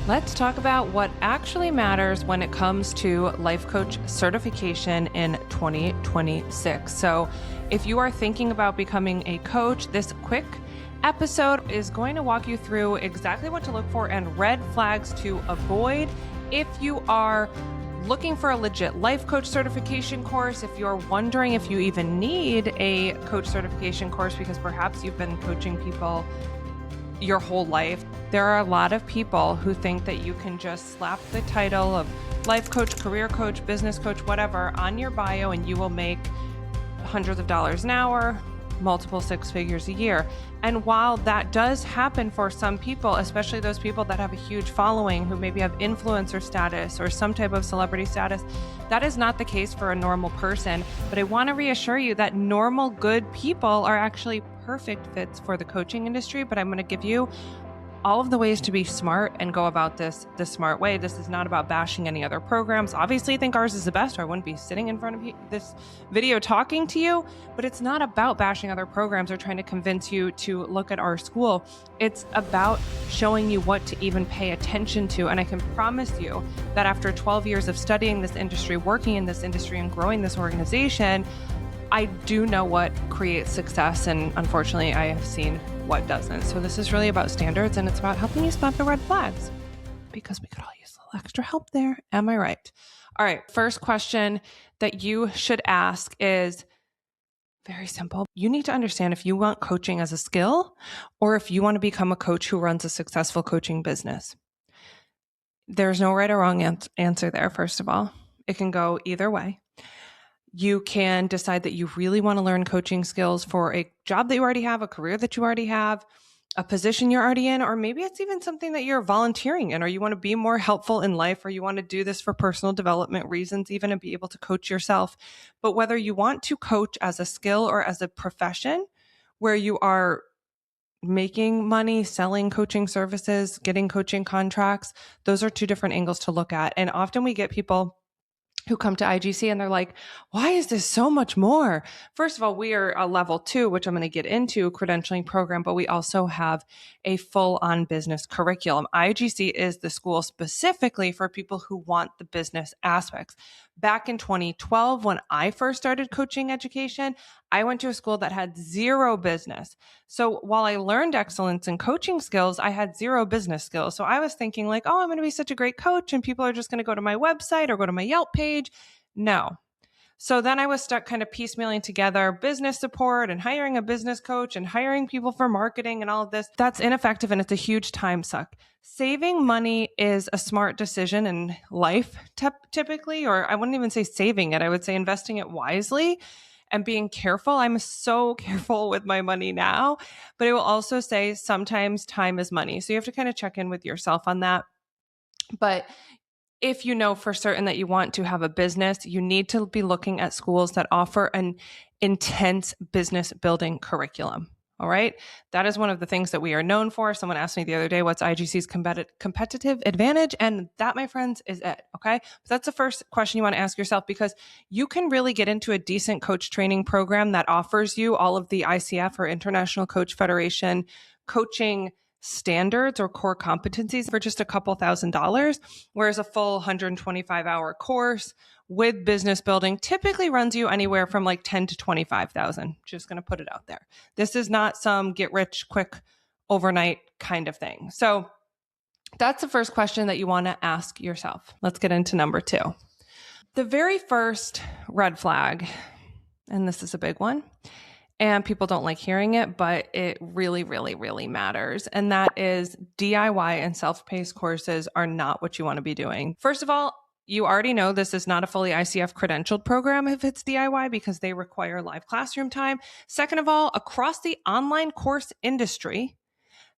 Let's talk about what actually matters when it comes to life coach certification in 2026. So if you are thinking about becoming a coach, this quick episode is going to walk you through exactly what to look for and red flags to avoid if you are looking for a legit life coach certification course, if you're wondering if you even need a coach certification course because perhaps you've been coaching people your whole life. There are a lot of people who think that you can just slap the title of life coach, career coach, business coach, whatever on your bio and you will make hundreds of dollars an hour, multiple six figures a year. And while that does happen for some people, especially those people that have a huge following who maybe have influencer status or some type of celebrity status, that is not the case for a normal person. But I want to reassure you that normal, good people are actually perfect fits for the coaching industry. But I'm going to give you all of the ways to be smart and go about this the smart way. This is not about bashing any other programs. Obviously, I think ours is the best, or I wouldn't be sitting in front of this video talking to you, but it's not about bashing other programs or trying to convince you to look at our school. It's about showing you what to even pay attention to. And I can promise you that after 12 years of studying this industry, working in this industry, and growing this organization, I do know what creates success, and unfortunately, I have seen what doesn't. So this is really about standards, and it's about helping you spot the red flags because we could all use a little extra help there. Am I right? All right. First question that you should ask is very simple. You need to understand if you want coaching as a skill or if you want to become a coach who runs a successful coaching business. There's no right or wrong answer there, first of all. It can go either way. You can decide that you really want to learn coaching skills for a job that you already have, a career that you already have, a position you're already in, or maybe it's even something that you're volunteering in, or you want to be more helpful in life, or you want to do this for personal development reasons, even and be able to coach yourself. But whether you want to coach as a skill or as a profession where you are making money, selling coaching services, getting coaching contracts, those are two different angles to look at. And often we get people who come to IGC and they're like, why is this so much more? First of all, we are a level 2, which I'm going to get into, credentialing program, but we also have a full-on business curriculum. IGC is the school specifically for people who want the business aspects. Back in 2012, when I first started coaching education, I went to a school that had zero business. So while I learned excellence in coaching skills, I had zero business skills. So I was thinking like, oh, I'm going to be such a great coach and people are just going to go to my website or go to my Yelp page. No. So then I was stuck kind of piecemealing together business support and hiring a business coach and hiring people for marketing and all of this. That's ineffective and it's a huge time suck. Saving money is a smart decision in life typically, or I wouldn't even say saving it. I would say investing it wisely and being careful. I'm so careful with my money now, but I will also say sometimes time is money. So you have to kind of check in with yourself on that. But if you know for certain that you want to have a business, you need to be looking at schools that offer an intense business building curriculum. All right. That is one of the things that we are known for. Someone asked me the other day, what's IGC's competitive advantage? And that, my friends, is it. Okay. So that's the first question you want to ask yourself, because you can really get into a decent coach training program that offers you all of the ICF or International Coach Federation coaching standards or core competencies for just a couple $1,000s, whereas a full 125-hour course with business building typically runs you anywhere from like 10 to 25,000. Just going to put it out there. This is not some get rich quick overnight kind of thing. So that's the first question that you want to ask yourself. Let's get into number 2. The very first red flag, and this is a big one, and people don't like hearing it, but it really, really, really matters. And that is DIY and self-paced courses are not what you want to be doing. First of all, you already know this is not a fully ICF credentialed program if it's DIY because they require live classroom time. Second of all, across the online course industry,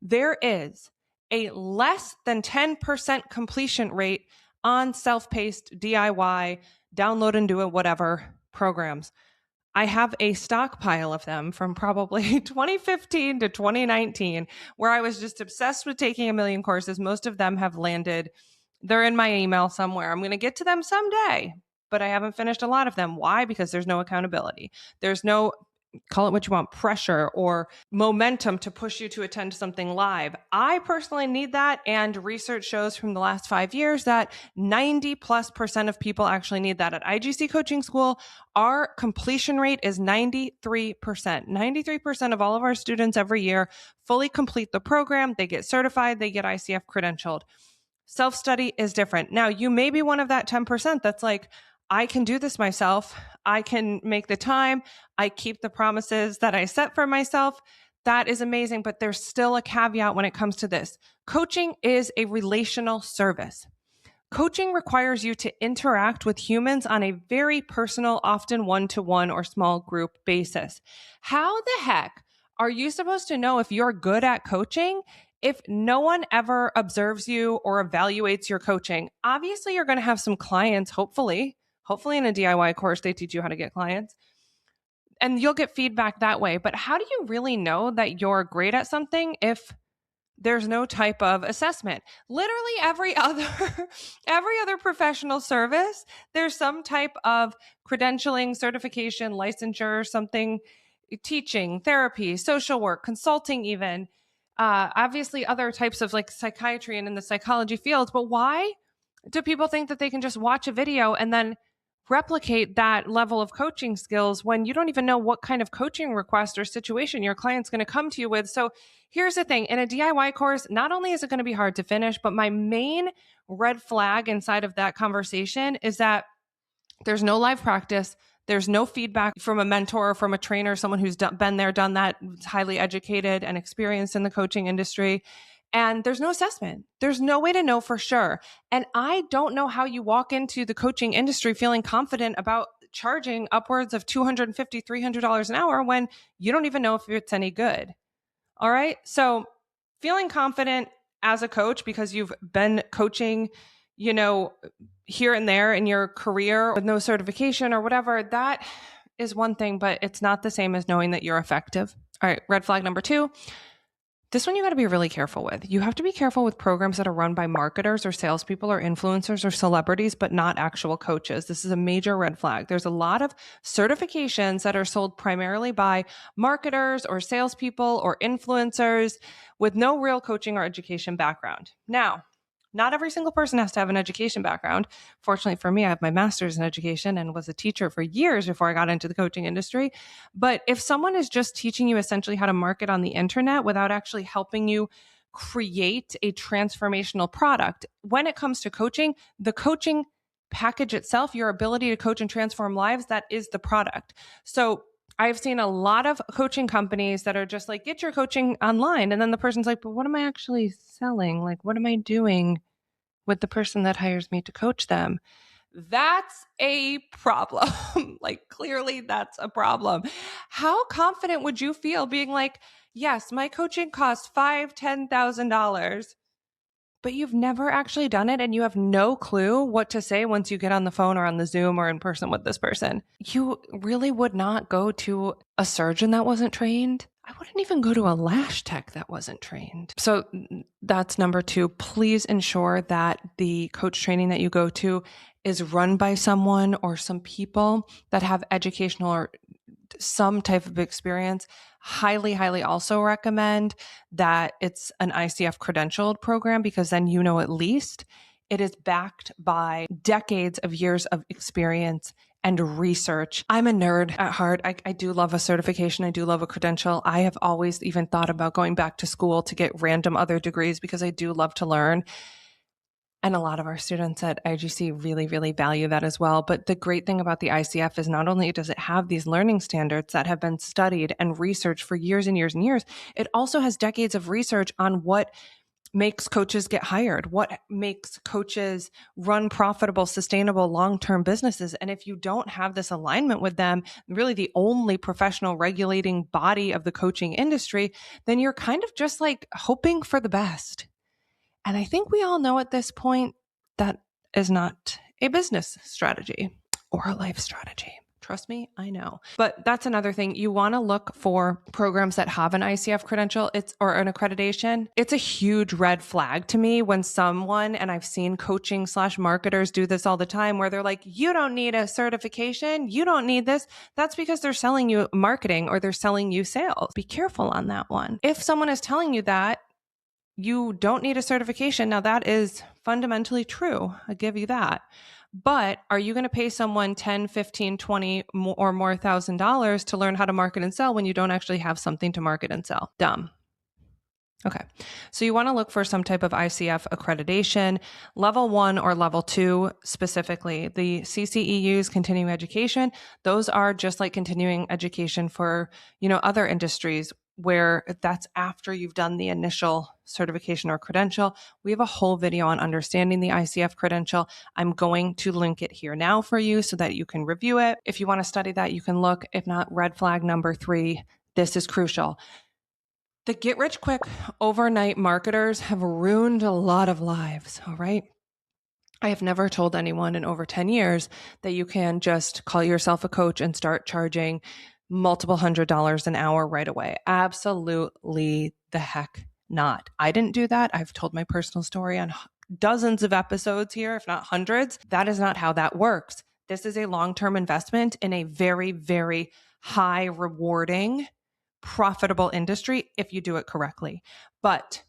there is a less than 10% completion rate on self-paced DIY, download and do it, whatever programs. I have a stockpile of them from probably 2015 to 2019 where I was just obsessed with taking a million courses. Most of them have landed. They're in my email somewhere. I'm going to get to them someday, but I haven't finished a lot of them. Why? Because there's no accountability. There's no call it what you want, pressure or momentum to push you to attend something live. I personally need that. And research shows from the last 5 years that 90+% of people actually need that. At IGC Coaching School, our completion rate is 93%. 93% of all of our students every year fully complete the program. They get certified, they get ICF credentialed. Self-study is different. Now, you may be one of that 10% that's like, I can do this myself. I can make the time. I keep the promises that I set for myself. That is amazing. But there's still a caveat when it comes to this. Coaching is a relational service. Coaching requires you to interact with humans on a very personal, often one-to-one or small group basis. How the heck are you supposed to know if you're good at coaching if no one ever observes you or evaluates your coaching? Obviously, you're going to have some clients, hopefully in a DIY course, they teach you how to get clients and you'll get feedback that way. But how do you really know that you're great at something if there's no type of assessment? Literally every other professional service, there's some type of credentialing, certification, licensure, something, teaching, therapy, social work, consulting even, obviously other types of like psychiatry and in the psychology fields. But why do people think that they can just watch a video and then replicate that level of coaching skills when you don't even know what kind of coaching request or situation your client's going to come to you with? So here's the thing. In a DIY course, not only is it going to be hard to finish, but my main red flag inside of that conversation is that there's no live practice. There's no feedback from a mentor, from a trainer, someone who's been there, done that, highly educated and experienced in the coaching industry. And there's no assessment. There's no way to know for sure. And I don't know how you walk into the coaching industry feeling confident about charging upwards of $250, $300 an hour when you don't even know if it's any good. All right. So feeling confident as a coach because you've been coaching, here and there in your career with no certification or whatever, that is one thing, but it's not the same as knowing that you're effective. All right. Red flag number 2. This one you got to be really careful with. You have to be careful with programs that are run by marketers or salespeople or influencers or celebrities, but not actual coaches. This is a major red flag. There's a lot of certifications that are sold primarily by marketers or salespeople or influencers with no real coaching or education background. Now, not every single person has to have an education background. Fortunately for me, I have my master's in education and was a teacher for years before I got into the coaching industry. But if someone is just teaching you essentially how to market on the internet without actually helping you create a transformational product, when it comes to coaching, the coaching package itself, your ability to coach and transform lives, that is the product. So I've seen a lot of coaching companies that are just like, get your coaching online. And then the person's like, but what am I actually selling? Like, what am I doing with the person that hires me to coach them? That's a problem. Like, clearly that's a problem. How confident would you feel being like, yes, my coaching costs $5,000, $10,000, but you've never actually done it and you have no clue what to say once you get on the phone or on the Zoom or in person with this person? You really would not go to a surgeon that wasn't trained. I wouldn't even go to a lash tech that wasn't trained. So that's number 2. Please ensure that the coach training that you go to is run by someone or some people that have educational or some type of experience. Highly, highly also recommend that it's an ICF credentialed program, because then at least it is backed by decades of years of experience and research. I'm a nerd at heart. I do love a certification. I do love a credential. I have always even thought about going back to school to get random other degrees because I do love to learn. And a lot of our students at IGC really, really value that as well. But the great thing about the ICF is not only does it have these learning standards that have been studied and researched for years and years and years, it also has decades of research on what makes coaches get hired, what makes coaches run profitable, sustainable, long-term businesses. And if you don't have this alignment with them, really the only professional regulating body of the coaching industry, then you're kind of just like hoping for the best. And I think we all know at this point that is not a business strategy or a life strategy. Trust me, I know. But that's another thing. You want to look for programs that have an ICF credential or an accreditation. It's a huge red flag to me when someone, and I've seen coaching/marketers do this all the time, where they're like, you don't need a certification. You don't need this. That's because they're selling you marketing or they're selling you sales. Be careful on that one. If someone is telling you that you don't need a certification, now that is fundamentally true. I give you that. But are you going to pay someone $10, $15, $20 or more $1,000 to learn how to market and sell when you don't actually have something to market and sell? Dumb. Okay. So you want to look for some type of ICF accreditation, level 1 or level 2 specifically. The CCEUs, continuing education, those are just like continuing education for, other industries where that's after you've done the initial certification or credential. We have a whole video on understanding the ICF credential. I'm going to link it here now for you so that you can review it. If you want to study that, you can look. If not, red flag number 3, this is crucial. The get-rich-quick overnight marketers have ruined a lot of lives, all right? I have never told anyone in over 10 years that you can just call yourself a coach and start charging multiple $100s an hour right away. Absolutely the heck not. I didn't do that. I've told my personal story on dozens of episodes here, if not hundreds. That is not how that works. This is a long-term investment in a very, very high rewarding, profitable industry if you do it correctly. But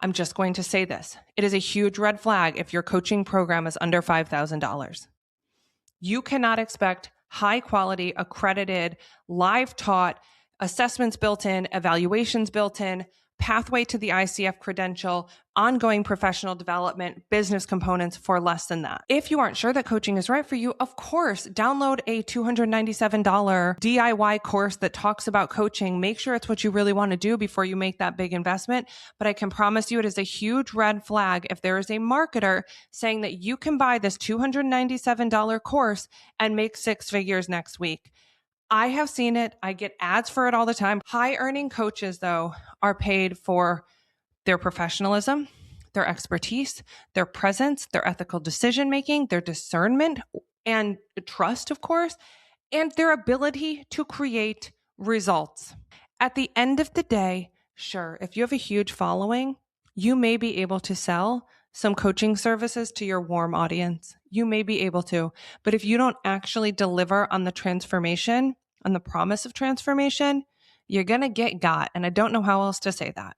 I'm just going to say this. It is a huge red flag if your coaching program is under $5,000. You cannot expect high quality, accredited, live taught, assessments built in, evaluations built in, pathway to the ICF credential, ongoing professional development, business components for less than that. If you aren't sure that coaching is right for you, of course, download a $297 DIY course that talks about coaching. Make sure it's what you really want to do before you make that big investment. But I can promise you it is a huge red flag if there is a marketer saying that you can buy this $297 course and make 6 figures next week. I have seen it. I get ads for it all the time. High earning coaches, though, are paid for their professionalism, their expertise, their presence, their ethical decision making, their discernment and trust, of course, and their ability to create results. At the end of the day, sure, if you have a huge following, you may be able to sell some coaching services to your warm audience. You may be able to, but if you don't actually deliver on the transformation, on the promise of transformation, you're going to get got. And I don't know how else to say that.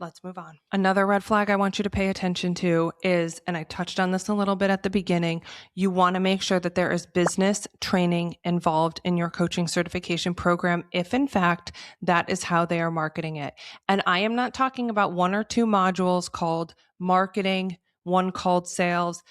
Let's move on. Another red flag I want you to pay attention to is, and I touched on this a little bit at the beginning, you want to make sure that there is business training involved in your coaching certification program, if in fact that is how they are marketing it. And I am not talking about 1 or 2 modules called marketing, one called sales.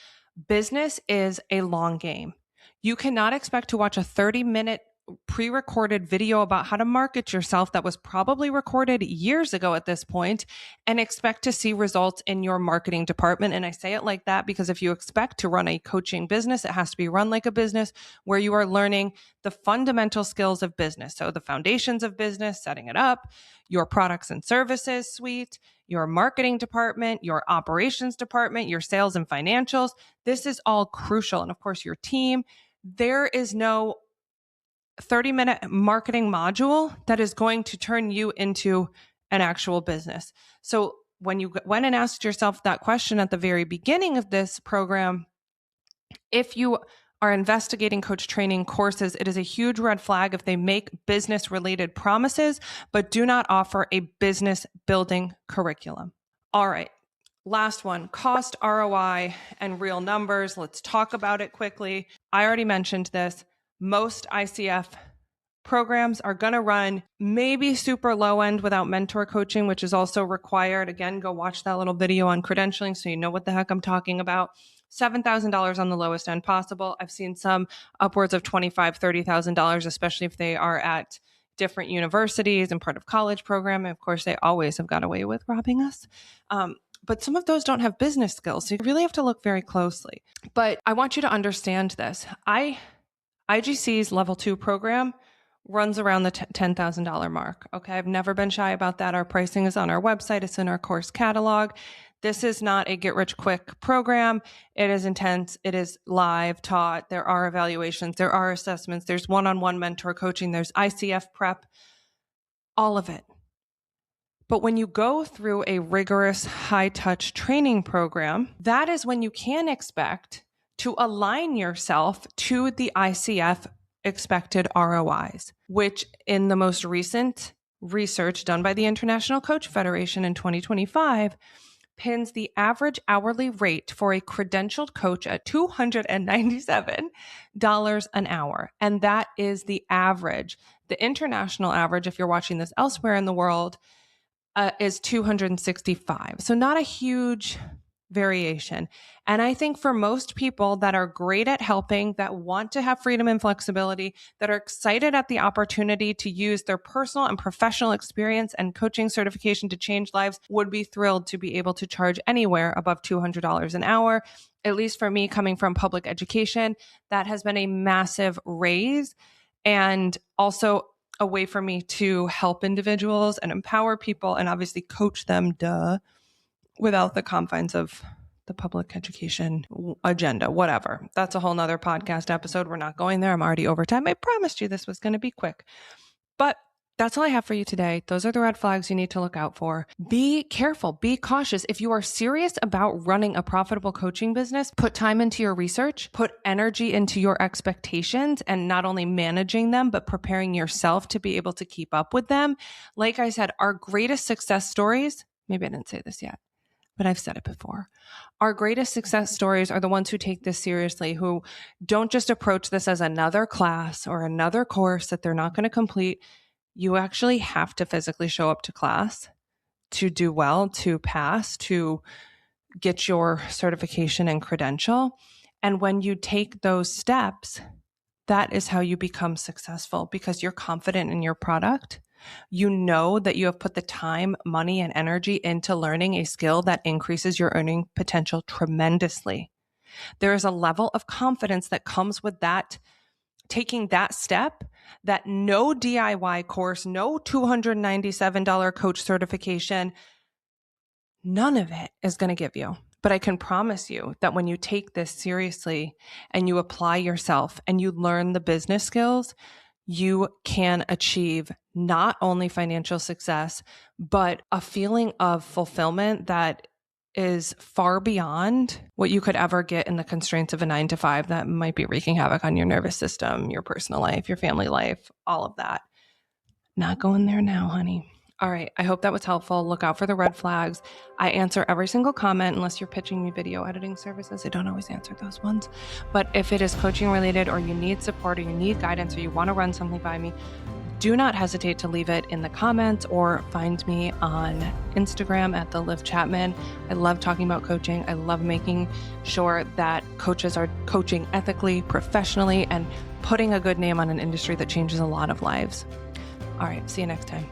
Business is a long game. You cannot expect to watch a 30-minute pre-recorded video about how to market yourself that was probably recorded years ago at this point and expect to see results in your marketing department. And I say it like that because if you expect to run a coaching business, it has to be run like a business where you are learning the fundamental skills of business. So the foundations of business, setting it up, your products and services suite, your marketing department, your operations department, your sales and financials. This is all crucial. And of course, your team. There is no 30-minute marketing module that is going to turn you into an actual business. So when you went and asked yourself that question at the very beginning of this program, if you are investigating coach training courses, it is a huge red flag if they make business-related promises, but do not offer a business building curriculum. All right. Last one, cost, ROI, and real numbers. Let's talk about it quickly. I already mentioned this. Most ICF programs are going to run maybe super low end without mentor coaching, which is also required. Again, go watch that little video on credentialing so you know what the heck I'm talking about. $7,000 on the lowest end possible. I've seen some upwards of $25,000, $30,000, especially if they are at different universities and part of college program. And of course, they always have got away with robbing us. But some of those don't have business skills. So you really have to look very closely. But I want you to understand this. IGC's level 2 program runs around the $10,000 mark. Okay. I've never been shy about that. Our pricing is on our website. It's in our course catalog. This is not a get-rich-quick program. It is intense. It is live taught. There are evaluations. There are assessments. There's one-on-one mentor coaching. There's ICF prep, all of it. But when you go through a rigorous high-touch training program, that is when you can expect to align yourself to the ICF expected ROIs, which in the most recent research done by the International Coach Federation in 2025 pins the average hourly rate for a credentialed coach at $297 an hour. And that is the average. The international average, if you're watching this elsewhere in the world, is $265. So not a huge variation. And I think for most people that are great at helping, that want to have freedom and flexibility, that are excited at the opportunity to use their personal and professional experience and coaching certification to change lives, would be thrilled to be able to charge anywhere above $200 an hour. At least for me, coming from public education, that has been a massive raise, and also a way for me to help individuals and empower people and obviously coach them, without the confines of the public education agenda, whatever. That's a whole nother podcast episode. We're not going there. I'm already over time. I promised you this was going to be quick. But that's all I have for you today. Those are the red flags you need to look out for. Be careful, be cautious. If you are serious about running a profitable coaching business, put time into your research, put energy into your expectations, and not only managing them, but preparing yourself to be able to keep up with them. Like I said, our greatest success stories, maybe I didn't say this yet, but I've said it before. Our greatest success stories are the ones who take this seriously, who don't just approach this as another class or another course that they're not going to complete. You actually have to physically show up to class to do well, to pass, to get your certification and credential. And when you take those steps, that is how you become successful, because you're confident in your product. You know that you have put the time, money, and energy into learning a skill that increases your earning potential tremendously. There is a level of confidence that comes with that, taking that step, that no DIY course, no $297 coach certification, none of it is going to give you. But I can promise you that when you take this seriously and you apply yourself and you learn the business skills, you can achieve not only financial success, but a feeling of fulfillment that is far beyond what you could ever get in the constraints of a 9-to-5 that might be wreaking havoc on your nervous system, your personal life, your family life, all of that. Not going there now, honey. All right. I hope that was helpful. Look out for the red flags. I answer every single comment unless you're pitching me video editing services. I don't always answer those ones. But if it is coaching related, or you need support, or you need guidance, or you want to run something by me, do not hesitate to leave it in the comments or find me on Instagram at @TheLivChapman. I love talking about coaching. I love making sure that coaches are coaching ethically, professionally, and putting a good name on an industry that changes a lot of lives. All right. See you next time.